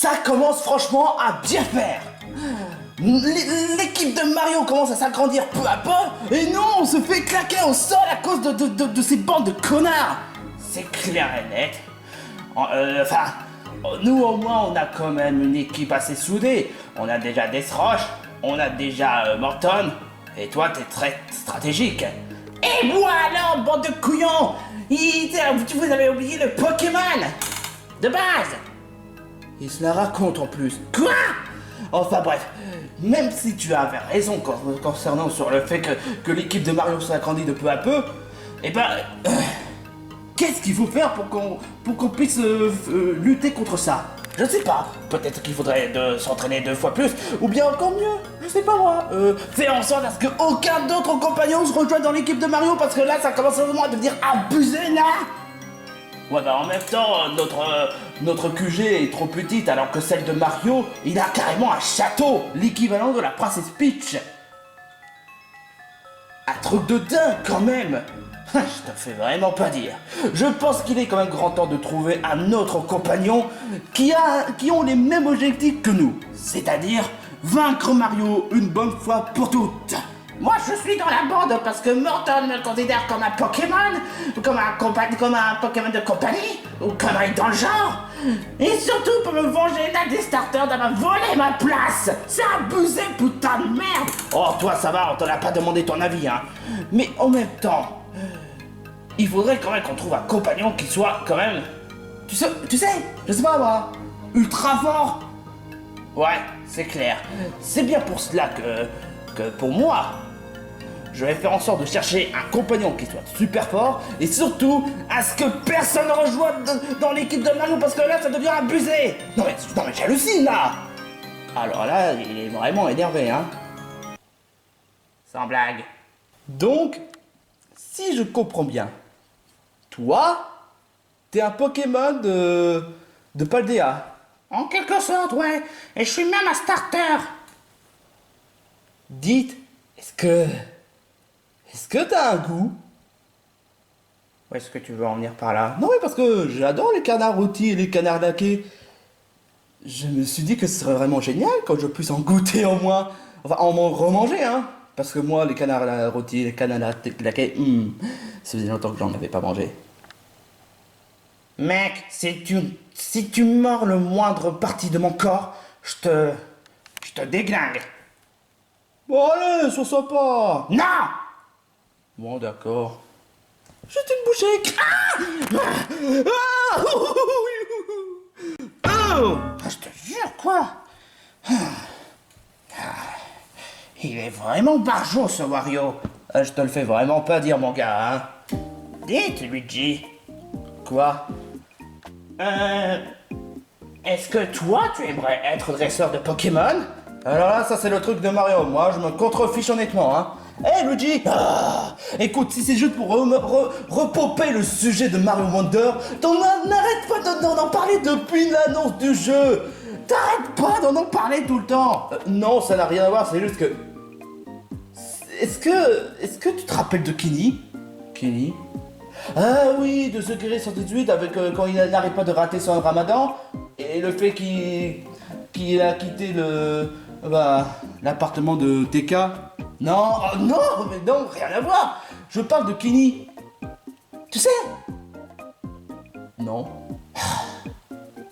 ça commence franchement à bien faire. L'équipe de Mario commence à s'agrandir peu à peu, et non, on se fait claquer au sol à cause de ces bandes de connards. C'est clair et net. Nous au moins on a quand même une équipe assez soudée. On a déjà Deathrush, on a déjà Morton, et toi t'es très stratégique. Et moi alors, bande de couillons, vous avez oublié le Pokémon de base. Il se la raconte en plus. Quoi? Enfin bref, même si tu avais raison concernant sur le fait que l'équipe de Mario s'agrandit de peu à peu, eh ben, qu'est-ce qu'il faut faire pour qu'on puisse lutter contre ça? Je ne sais pas, peut-être qu'il faudrait s'entraîner 2 fois plus, ou bien encore mieux, je sais pas moi. Fais en sorte à ce qu'aucun d'autre compagnon se rejoigne dans l'équipe de Mario, parce que là ça commence vraiment à devenir abusé là. Ouais bah en même temps, notre QG est trop petite alors que celle de Mario, il a carrément un château, l'équivalent de la princesse Peach. Un truc de dingue quand même. Je te fais vraiment pas dire. Je pense qu'il est quand même grand temps de trouver un autre compagnon qui ont les mêmes objectifs que nous. C'est-à-dire vaincre Mario une bonne fois pour toutes. Moi je suis dans la bande parce que Morton me considère comme un Pokémon, comme un Pokémon de compagnie, ou comme un dans le genre. Et surtout pour me venger d'un des starters d'avoir volé ma place. C'est abusé, putain de merde. Oh toi ça va, on t'en a pas demandé ton avis hein. Mais en même temps, il faudrait quand même qu'on trouve un compagnon qui soit quand même, tu sais, je sais pas moi, ultra fort. Ouais, c'est clair. C'est bien pour cela que pour moi, je vais faire en sorte de chercher un compagnon qui soit super fort et surtout à ce que personne ne rejoigne dans l'équipe de Mario parce que là ça devient abusé. Non mais j'hallucine là. Alors là, il est vraiment énervé hein. Sans blague. Donc, si je comprends bien, toi, t'es un Pokémon de Paldea. En quelque sorte, ouais. Et je suis même un starter. Dites, est-ce que t'as un goût? Où est-ce que tu veux en venir par là? Non mais parce que j'adore les canards rôtis et les canards laqués. Je me suis dit que ce serait vraiment génial quand je puisse en goûter au moins. Enfin, en m'en remanger, hein. Parce que moi, les canards rôtis, les canards laqués, ça faisait longtemps que j'en avais pas mangé. Mec, si tu mords le moindre partie de mon corps, je te déglingue. Bon allez, sois sympa. Non. Bon d'accord. Juste une bouchée. Je te jure quoi. Il est vraiment barjot ce Wario. Je te le fais vraiment pas dire mon gars hein. Dites Luigi. Quoi? Est-ce que toi tu aimerais être dresseur de Pokémon? Alors là ça c'est le truc de Mario, moi je me contrefiche honnêtement hein. Luigi, écoute, si c'est juste pour repopper le sujet de Mario Wonder, n'arrête pas d'en parler depuis l'annonce du jeu. T'arrêtes pas d'en parler tout le temps. Non, ça n'a rien à voir, c'est juste que... Est-ce que tu te rappelles de Kenny? Kenny? Ah oui, de Secret 118 avec quand il n'arrête pas de rater son ramadan et le fait qu'il a quitté l'appartement de TK. Non, mais non, rien à voir. Je parle de Kenny. Tu sais? Non.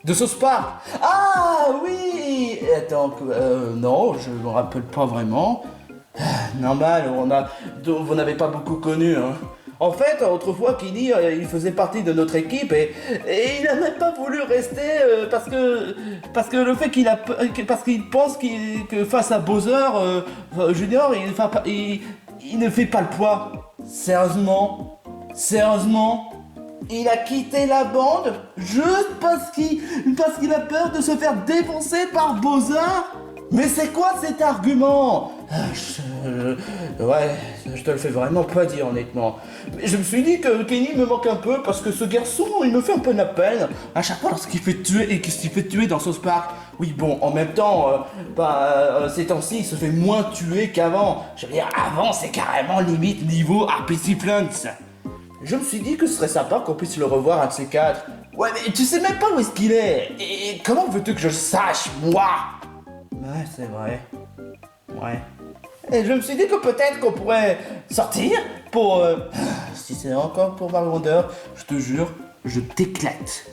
De South Park. Ah oui. Attends, non, je me rappelle pas vraiment. Normal, vous n'avez pas beaucoup connu, hein. En fait, autrefois, Kenny, il faisait partie de notre équipe et il n'a même pas voulu rester parce que le fait parce qu'il pense que face à Bowser Junior, il ne fait pas le poids. Sérieusement, il a quitté la bande juste parce qu'il a peur de se faire défoncer par Bowser. Mais c'est quoi cet argument? Ouais, je te le fais vraiment pas dire honnêtement. Mais je me suis dit que Kenny me manque un peu parce que ce garçon, il me fait un peu de la peine. À chaque fois lorsqu'il fait tuer et qu'il se fait tuer dans South Park. Oui bon, en même temps, ces temps-ci, il se fait moins tuer qu'avant. Je veux dire, avant c'est carrément limite niveau RPC Plants. Je me suis dit que ce serait sympa qu'on puisse le revoir un de ces quatre. Ouais, mais tu sais même pas où est-ce qu'il est. Et comment veux-tu que je sache, moi? Ouais, c'est vrai. Ouais. Et je me suis dit que peut-être qu'on pourrait sortir pour... si c'est encore pour ma grandeur, je te jure, je t'éclate.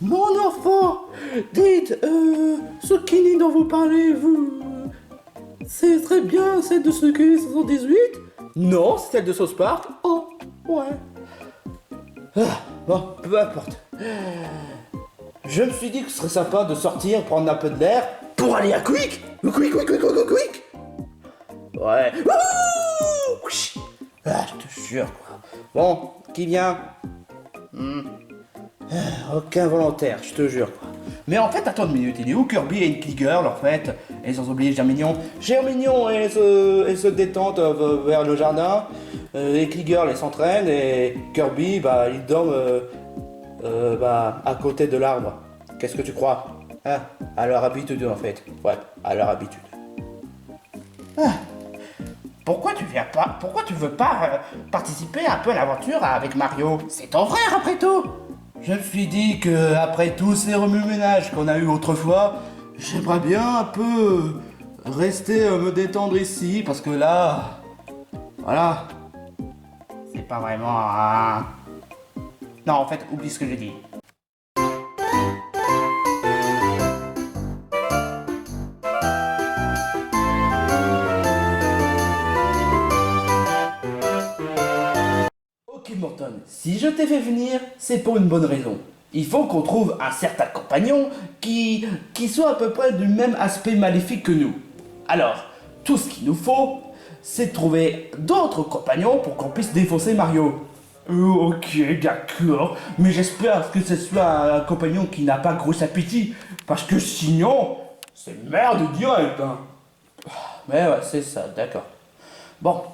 Mon enfant, dites, ce Kenny dont vous parlez, vous... C'est très bien celle de ce Kenny 78? Non, c'est celle de South Park. Oh, ouais. Ah, bon, peu importe. Je me suis dit que ce serait sympa de sortir, prendre un peu de l'air, pour aller à Quick. Quick. Ouais. Ouh, ah, je te jure, quoi. Bon, qui vient? Aucun volontaire, je te jure, quoi. Mais en fait, attends une minute, il est où Kirby et Inky Girl, en fait? Et sans oublier Germignon. Germignon, elle se détente vers le jardin. Inky Girl, elle s'entraîne. Et Kirby, bah, il dort à côté de l'arbre. Qu'est-ce que tu crois? Hein? À leur habitude, en fait. Ouais, à leur habitude. Ah. Pourquoi tu veux pas participer un peu à l'aventure avec Mario? C'est ton frère après tout. Je me suis dit que après tous ces remue-ménages qu'on a eu autrefois, j'aimerais bien un peu rester me détendre ici parce que là, voilà, c'est pas vraiment un... Non, en fait, oublie ce que j'ai dit. Ok Morton, si je t'ai fait venir, c'est pour une bonne raison. Il faut qu'on trouve un certain compagnon qui soit à peu près du même aspect maléfique que nous. Alors, tout ce qu'il nous faut, c'est de trouver d'autres compagnons pour qu'on puisse défoncer Mario. Ok, d'accord, mais j'espère que ce soit un compagnon qui n'a pas gros appétit, parce que sinon, c'est merde direct, hein. Mais ouais, c'est ça, d'accord. Bon.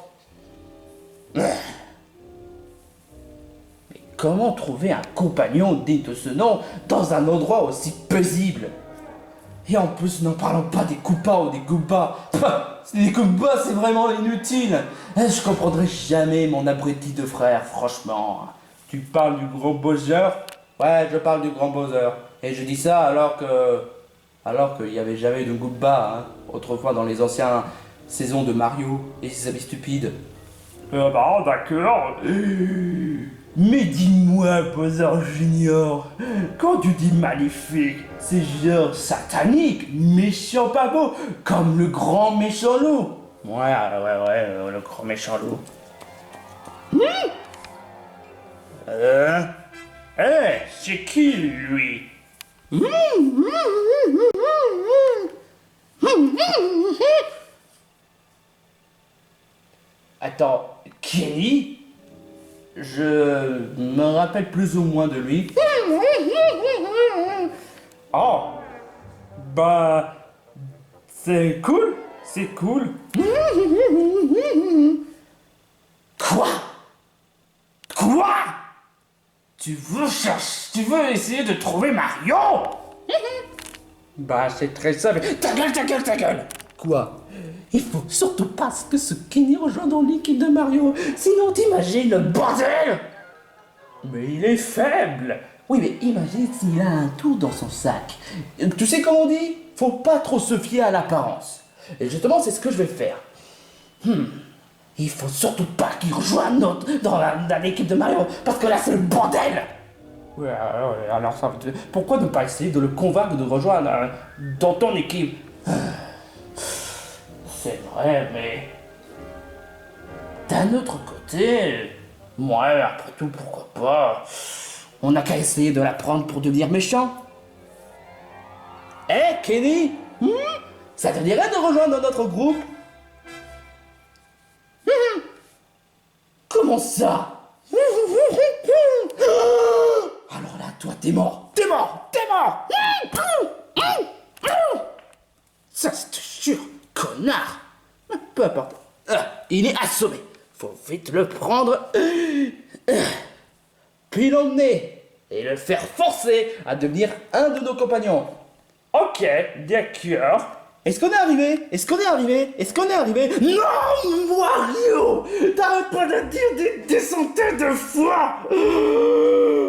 Comment trouver un compagnon digne de ce nom dans un endroit aussi paisible? Et en plus, n'en parlons pas des Koopas ou des Goombas. Les Goombas, c'est vraiment inutile. Je comprendrai jamais mon abruti de frère, franchement. Tu parles du grand Bowser? Ouais, je parle du grand Bowser. Et je dis ça alors qu'il n'y avait jamais de Goomba, hein, autrefois dans les anciennes saisons de Mario et ses amis stupides. Bah, d'accord. Mais dis-moi, Bowser Junior, quand tu dis maléfique, c'est genre satanique, méchant pas beau, comme le grand méchant loup. Ouais, le grand méchant loup. C'est qui lui? Attends, Kenny? Je me rappelle plus ou moins de lui. Oh, bah, c'est cool, c'est cool. Quoi? Quoi? Tu veux essayer de trouver Mario? Bah, c'est très simple. Ta gueule. Quoi? Il faut surtout pas que ce Kenny rejoigne dans l'équipe de Mario, sinon t'imagines le bordel! Mais il est faible! Oui, mais imagine s'il a un tout dans son sac. Tu sais comment on dit? Faut pas trop se fier à l'apparence. Et justement, c'est ce que je vais faire. Il faut surtout pas qu'il rejoigne dans l'équipe de Mario, parce que là c'est le bordel! Ouais, alors ça... Pourquoi ne pas essayer de le convaincre de rejoindre dans ton équipe? C'est vrai, mais... D'un autre côté... Ouais, après tout, pourquoi pas... On n'a qu'à essayer de l'apprendre pour devenir méchant. Kenny, ça te dirait de rejoindre notre groupe? Comment ça? Alors là, toi, t'es mort. Ça, je te jure, connard. Peu importe. Il est assommé. Faut vite le prendre, puis l'emmener et le faire forcer à devenir un de nos compagnons. Ok, d'accord. Est-ce qu'on est arrivé? Non, Wario! T'arrêtes pas de dire des centaines de fois!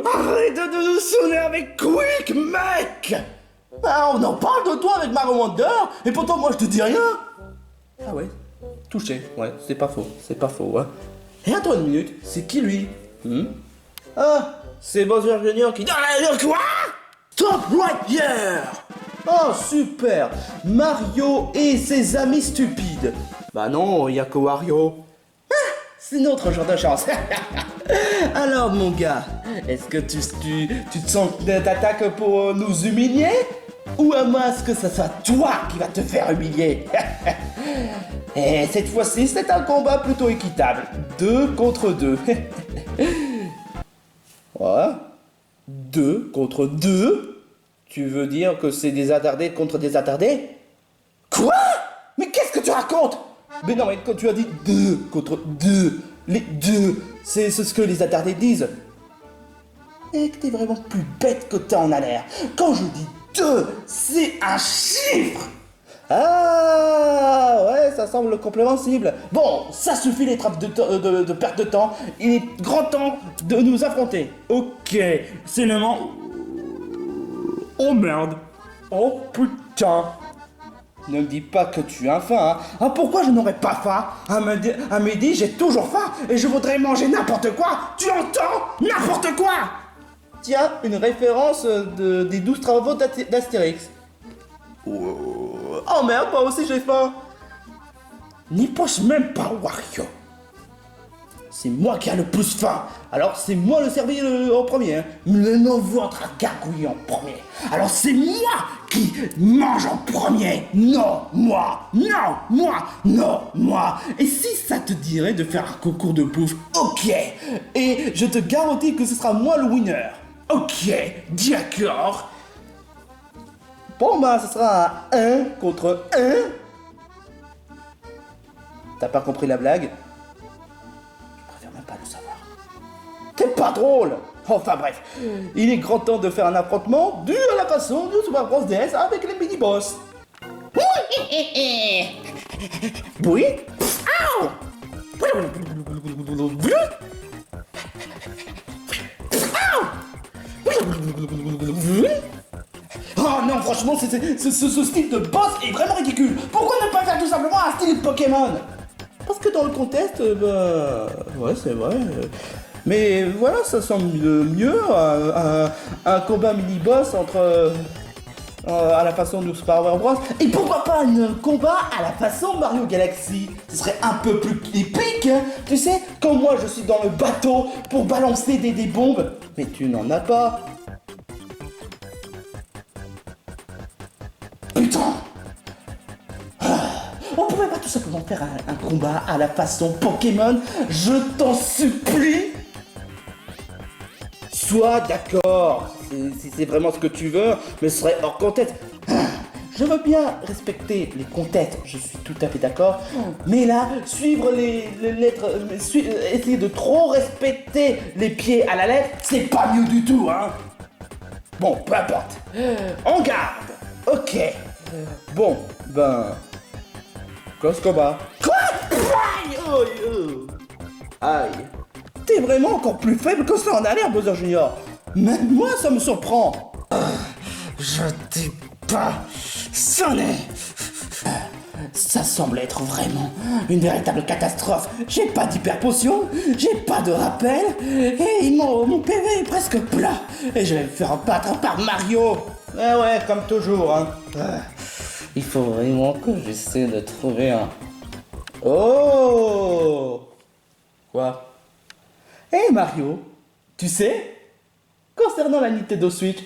Arrête de nous sonner avec Quick, mec! Ah, on en parle de toi avec Mario Wonder, et pourtant moi je te dis rien! Ah ouais, touché, ouais, c'est pas faux, hein. Et attends une minute, c'est qui lui? Ah, c'est Bowser Junior qui... Quoi? Stop right here! Oh, super! Mario et ses amis stupides. Bah non, il y a que Wario. Ah, c'est notre genre de chance. Alors, mon gars, est-ce que tu te sens d'attaque pour nous humilier? Ou à moins que ce soit toi qui va te faire humilier? Et cette fois-ci, c'est un combat plutôt équitable. 2 contre 2. Ouais. 2 contre 2? Tu veux dire que c'est des attardés contre des attardés? Quoi? Mais qu'est-ce que tu racontes? Mais non, mais quand tu as dit 2 contre 2, les 2, c'est ce que les attardés disent. Et que t'es vraiment plus bête que t'en as l'air. Quand je dis 2, c'est un chiffre. Ah, ouais, ça semble compréhensible. Bon, ça suffit les trappes de perte de temps. Il est grand temps de nous affronter. Ok, c'est le moment... Oh merde. Oh putain. Ne me dis pas que tu as faim, hein. Ah, pourquoi je n'aurais pas faim? À midi, j'ai toujours faim et je voudrais manger n'importe quoi. Tu entends? N'importe quoi. Tiens, une référence des 12 travaux d'Astérix. Oh merde, moi aussi j'ai faim. N'y pense même pas, Wario. C'est moi qui a le plus faim. Alors c'est moi le servir en premier. Hein. Le ventre à gargouiller en premier. Alors c'est moi qui mange en premier. Non, moi. Non, moi. Non, moi. Et si ça te dirait de faire un concours de bouffe? Ok. Et je te garantis que ce sera moi le winner. Ok, d'accord. Bon bah ce sera un 1 contre 1. T'as pas compris la blague? Je préfère même pas le savoir. T'es pas drôle. Enfin bref, il est grand temps de faire un affrontement dû à la façon du Super Bros DS avec les mini-boss. Oui. Ow. Oh non, franchement, ce style de boss est vraiment ridicule. Pourquoi ne pas faire tout simplement un style Pokémon? Parce que dans le contest, ouais, c'est vrai. Mais voilà, ça semble mieux un combat mini-boss entre... à la façon de Super Mario Bros. Et pourquoi pas un combat à la façon Mario Galaxy? Ce serait un peu plus épique, hein. Tu sais, quand moi je suis dans le bateau pour balancer des bombes. Mais tu n'en as pas. Putain. On pourrait pas tout simplement faire un combat à la façon Pokémon? Je t'en supplie. Sois d'accord, si c'est vraiment ce que tu veux, mais ce serait hors contexte. Je veux bien respecter les contextes, je suis tout à fait d'accord, mais là, suivre les lettres, essayer de trop respecter les pieds à la lettre, c'est pas mieux du tout, hein. Bon, peu importe. En garde. Ok. Bon, ben... Close combat. Quoi? Aïe, oh, oh. Aïe. T'es vraiment encore plus faible que ça en a l'air, Bowser Junior. Même moi, ça me surprend. Je t'ai pas sonné. Ça semble être vraiment une véritable catastrophe. J'ai pas d'hyper potion, j'ai pas de rappel, et mon PV est presque plat. Et je vais me faire battre par Mario. Ouais, comme toujours, hein. Il faut vraiment que j'essaie de trouver un... Oh! Quoi? Hey Mario, tu sais, concernant la Nintendo Switch,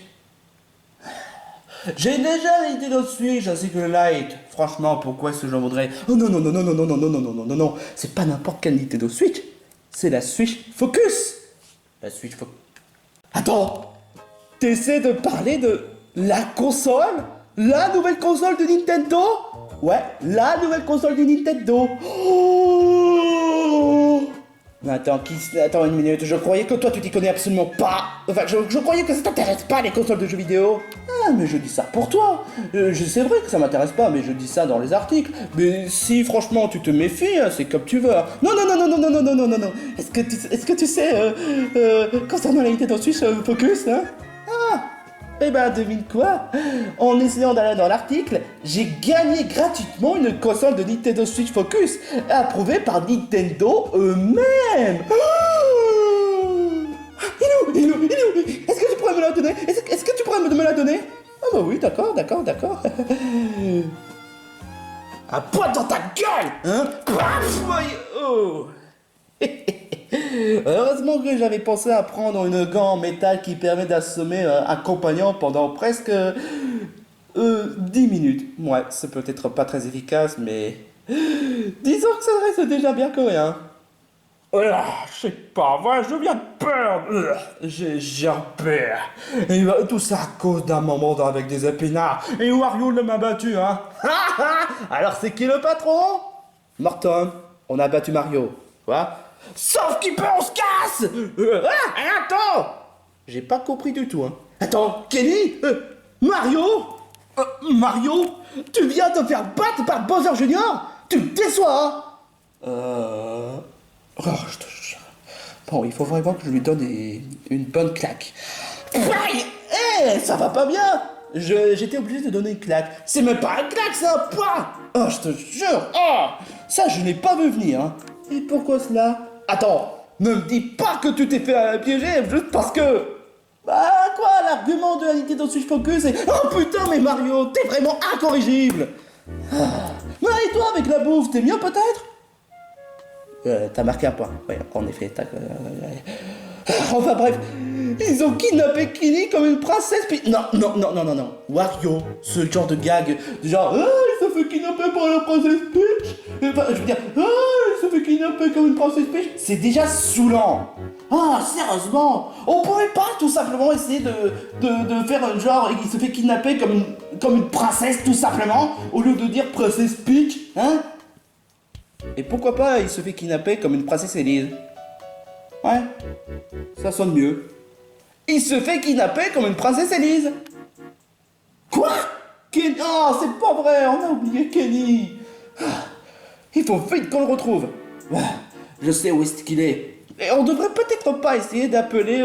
j'ai déjà la Nintendo Switch ainsi que le Lite. Franchement, pourquoi est-ce que j'en voudrais? Oh non, non, c'est pas n'importe quelle Nintendo Switch, c'est la Switch Focus. La Switch Focus. Attends, t'essaies de parler de la console? La nouvelle console de Nintendo? Ouais, la nouvelle console de Nintendo. Oh! Attends, attends une minute, je croyais que toi tu t'y connais absolument pas. Enfin, je croyais que ça t'intéresse pas les consoles de jeux vidéo. Ah, mais je dis ça pour toi. C'est vrai que ça m'intéresse pas, mais je dis ça dans les articles. Mais si franchement tu te méfies, hein, c'est comme tu veux. Hein. Non, non, non, non, non, non, non, non, non, non, non. Est-ce que tu sais, concernant la Nintendo Switch Focus, hein? Ah, eh ben devine quoi? En essayant d'aller dans l'article, j'ai gagné gratuitement une console de Nintendo Switch Focus, approuvée par Nintendo eux-mêmes. Il est où? Est-ce que tu pourrais me la donner? Est-ce que tu pourrais me la donner? Ah bah oui, d'accord. Un poing dans ta gueule, hein? Oh. Heureusement que j'avais pensé à prendre une gant en métal qui permet d'assommer un compagnon pendant presque 10 minutes. Ouais, c'est peut-être pas très efficace, mais disons que ça reste déjà bien coréen. C'est pas vrai, je viens de perdre. J'ai peur. Et tout ça à cause d'un moment avec des épinards. Et Wario ne m'a battu, hein. Alors c'est qui le patron? Morton, on a battu Mario. Quoi? Sauf qu'il peut, on se casse. Attends. J'ai pas compris du tout, hein. Attends, Kenny, Mario, Mario, tu viens te faire battre par Bowser Junior? Tu me déçois, hein. Oh, je te jure. Bon, il faut vraiment que je lui donne une bonne claque. Aïe! Ça va pas bien! J'étais obligé de donner une claque. C'est même pas une claque, c'est un poing! Oh, je te jure! Oh, ça, je n'ai pas vu venir, hein. Et pourquoi cela? Attends, ne me dis pas que tu t'es fait piéger juste parce que... Bah quoi, l'argument de la Nintendo Switch Focus c'est... Oh putain, mais Mario, t'es vraiment incorrigible! Mais et toi, avec la bouffe, t'es mieux peut-être? T'as marqué un point. Ouais, en effet. Enfin bref, ils ont kidnappé Kenny comme une princesse. Puis non. Wario, ce genre de gag, genre, il se fait kidnapper par la princesse Peach. Enfin, je veux dire, il se fait kidnapper comme une princesse Peach. C'est déjà saoulant. Ah, sérieusement, on pourrait pas tout simplement essayer de faire un genre et qu'il se fait kidnapper comme une princesse tout simplement, au lieu de dire princesse Peach, hein? Et pourquoi pas il se fait kidnapper comme une princesse Elise? Ouais, ça sonne mieux. Il se fait kidnapper comme une princesse Elise. Quoi? Kenny? Oh, c'est pas vrai, on a oublié Kenny. Il faut vite qu'on le retrouve. Je sais où est-ce qu'il est. Et on devrait peut-être pas essayer d'appeler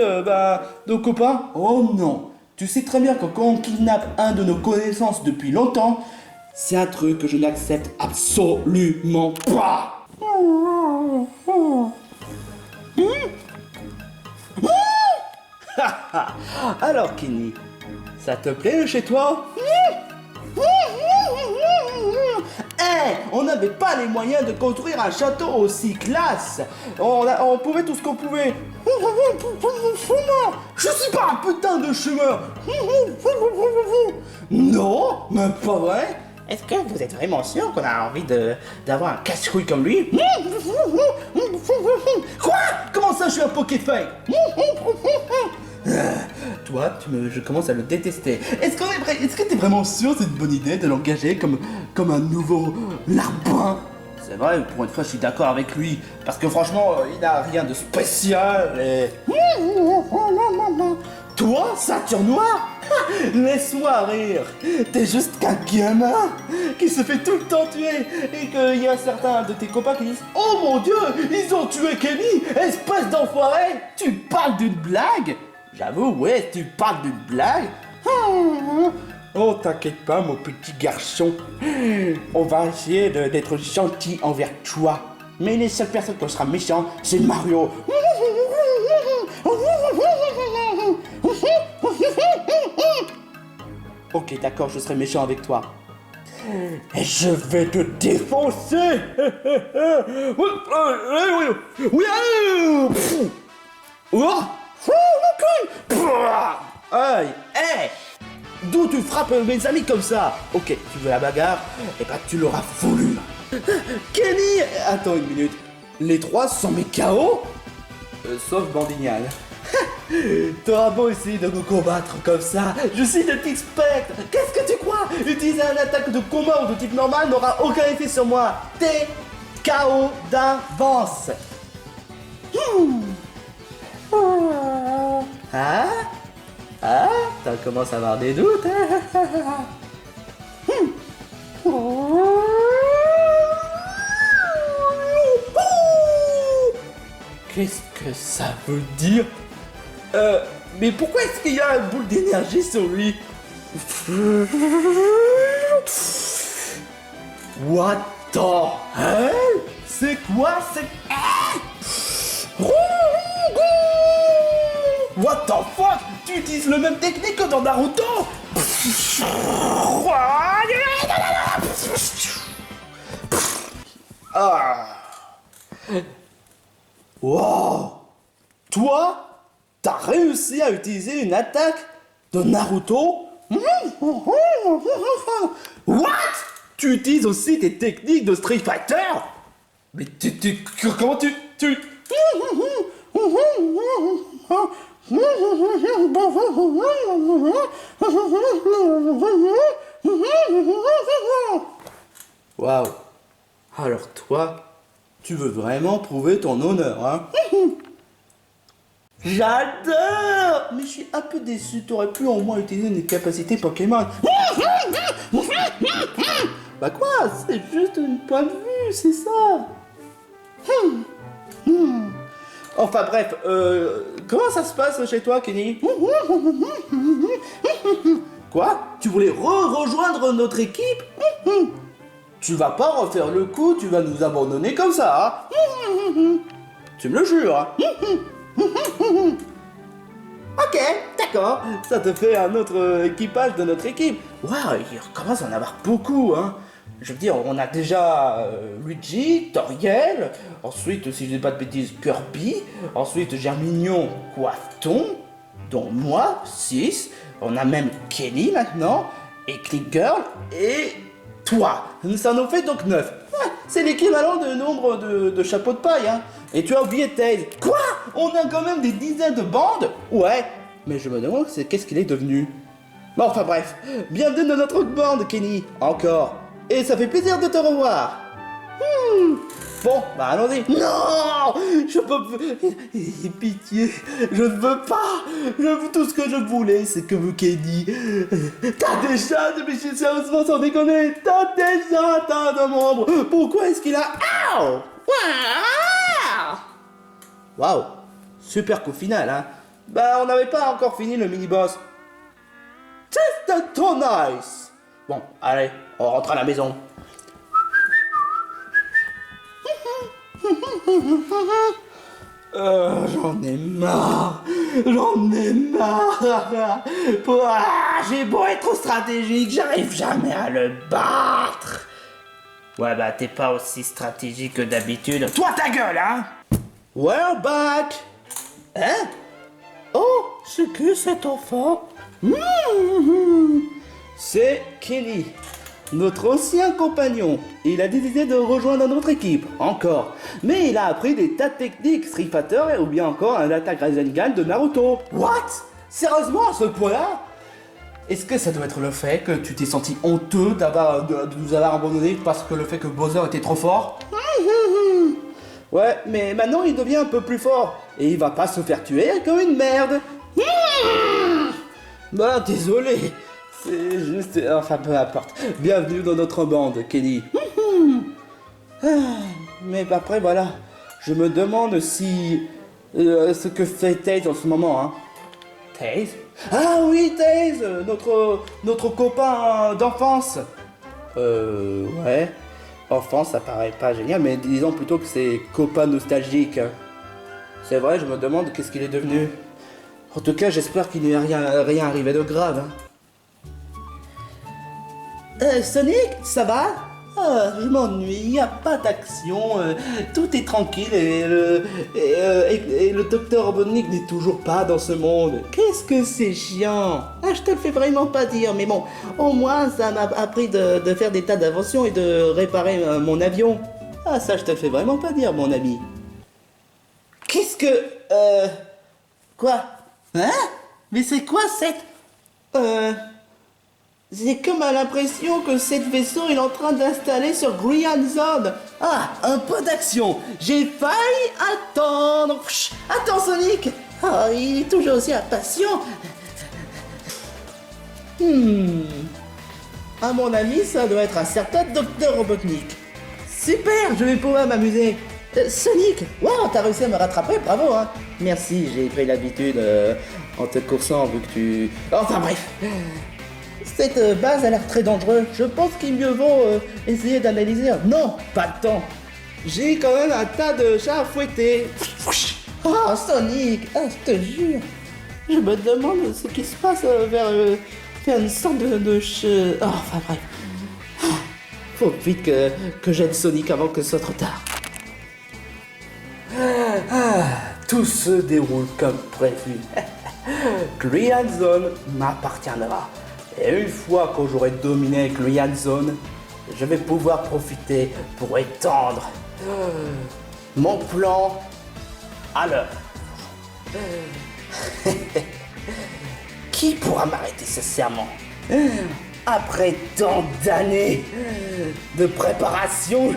nos copains. Oh non, tu sais très bien que quand on kidnappe un de nos connaissances depuis longtemps, c'est un truc que je n'accepte absolument pas. Alors Kenny, ça te plaît chez toi? On n'avait pas les moyens de construire un château aussi classe. On pouvait tout ce qu'on pouvait. Je suis pas un putain de chômeur. Non, même pas vrai. Est-ce que vous êtes vraiment sûr qu'on a envie d'avoir un casse-couille comme lui? Quoi? Comment ça je suis un Pokéfake? Toi, je commence à le détester. Est-ce que t'es vraiment sûr c'est une bonne idée de l'engager comme un nouveau larbin? C'est vrai, pour une fois je suis d'accord avec lui. Parce que franchement, il n'a rien de spécial et... Toi, ceinture noire? Laisse-moi rire. T'es juste qu'un gamin qui se fait tout le temps tuer et qu'il y a certains de tes copains qui disent oh mon dieu, ils ont tué Kenny, espèce d'enfoiré. Tu parles d'une blague? J'avoue, ouais, tu parles d'une blague. Oh, t'inquiète pas, mon petit garçon. On va essayer d'être gentil envers toi. Mais les seules personnes qui sera méchant, c'est Mario. Ok, d'accord, je serai méchant avec toi. Et je vais te défoncer. Aïe, hé! D'où tu frappes mes amis comme ça? Ok, tu veux la bagarre? Eh ben tu l'auras voulu. Kenny! Attends une minute. Les trois sont mes KO? Sauf Bandignal. T'auras beau essayer de me combattre comme ça, je suis de type spectre. Qu'est-ce que tu crois? Utiliser une attaque de combat ou de type normal n'aura aucun effet sur moi. T'es KO d'avance. Hein? Ah, t'as commencé à avoir des doutes, hein? Qu'est-ce que ça veut dire? Mais pourquoi est-ce qu'il y a une boule d'énergie sur lui? What the hell? C'est quoi? What the fuck? Tu utilises le même technique que dans Naruto? Ah. Wow! Toi, t'as réussi à utiliser une attaque de Naruto? What? Tu utilises aussi des techniques de Street Fighter? Mais comment tu... Waouh! Alors toi, tu veux vraiment prouver ton honneur, hein? J'adore! Mais je suis un peu déçu, t'aurais pu au moins utiliser une capacité Pokémon. Bah quoi? C'est juste un point de vue, c'est ça. Enfin bref, comment ça se passe chez toi, Kenny? Quoi? Tu voulais rejoindre notre équipe? Tu vas pas refaire le coup, tu vas nous abandonner comme ça, hein? Tu me le jures, hein? Ok, d'accord, ça te fait un autre équipage de notre équipe. Waouh, il recommence à en avoir beaucoup, hein. Je veux dire, on a déjà Luigi, Toriel, ensuite, si je dis pas de bêtises, Kirby, ensuite Germignon, Coifton, dont moi, 6, on a même Kenny maintenant, et Click Girl, et toi. Ça nous fait donc 9. Ouais, c'est l'équivalent de nombre de chapeaux de paille, hein. Et tu as oublié Tails. Quoi? On a quand même des dizaines de bandes? Ouais, mais je me demande qu'est-ce qu'il est devenu. Bon, enfin bref, bienvenue dans notre bande, Kenny, encore. Et ça fait plaisir de te revoir. Bon, bah allons-y. Non, je peux... Pitié, je ne veux pas. Tout ce que je voulais, c'est que vous, Kenny... T'as déjà, mais sérieusement, sans déconner, t'as déjà atteint de membre. Pourquoi est-ce qu'il a... Ow! Waouh, super coup final, hein. Bah, on n'avait pas encore fini le mini-boss. C'est trop nice. Bon, allez, on rentre à la maison. J'en ai marre. J'ai beau être stratégique, j'arrive jamais à le battre. Ouais, bah t'es pas aussi stratégique que d'habitude. Toi ta gueule, hein. We're back. Hein? Oh, c'est qui cet enfant? C'est Kenny, notre ancien compagnon. Il a décidé de rejoindre notre équipe, encore. Mais il a appris des tas de techniques Street Fighter ou bien encore un attaque Rasengan de Naruto. What? Sérieusement à ce point-là? Est-ce que ça doit être le fait que tu t'es senti honteux de nous avoir abandonnés parce que le fait que Bowser était trop fort? Ouais, mais maintenant il devient un peu plus fort. Et il va pas se faire tuer comme une merde. Bah, désolé. C'est juste... Enfin, peu importe. Bienvenue dans notre bande, Kenny. Mais après, voilà. Je me demande si... ce que fait Tails en ce moment, hein. Tails? Ah oui, Tails, notre copain d'enfance. Ouais. Enfance, ça paraît pas génial, mais disons plutôt que c'est copain nostalgique. C'est vrai, je me demande qu'est-ce qu'il est devenu. En tout cas, j'espère qu'il n'y a rien arrivé de grave. Sonic, ça va? Je m'ennuie, il n'y a pas d'action, tout est tranquille et le docteur Robotnik n'est toujours pas dans ce monde. Qu'est-ce que c'est chiant! Ah, je te le fais vraiment pas dire, mais bon, au moins ça m'a appris de faire des tas d'inventions et de réparer mon avion. Ah, ça je te le fais vraiment pas dire, mon ami. Qu'est-ce que... Quoi? Hein? Mais c'est quoi cette... J'ai comme l'impression que cette vaisseau est en train d'installer sur Green Zone. Ah, un peu d'action. J'ai failli attendre. Attends, Sonic. Ah, il est toujours aussi impatient. Hmm. À mon avis, ça doit être un certain Docteur Robotnik. Super, je vais pouvoir m'amuser. Sonic, waouh, t'as réussi à me rattraper, bravo, hein. Merci, j'ai pris l'habitude en te coursant vu que tu... Enfin bref. Cette base a l'air très dangereuse. Je pense qu'il mieux vaut essayer d'analyser. Non, pas le temps. J'ai quand même un tas de chats à fouetter. Oh, Sonic, ah, je te jure. Je me demande ce qui se passe vers une sorte oh, enfin bref. Faut vite que j'aide Sonic avant que ce soit trop tard. Tout se déroule comme prévu. Green Zone m'appartiendra. Et une fois que j'aurai dominé Green Zone, je vais pouvoir profiter pour étendre mon plan à l'heure. Qui pourra m'arrêter ce serment? Après tant d'années de préparation.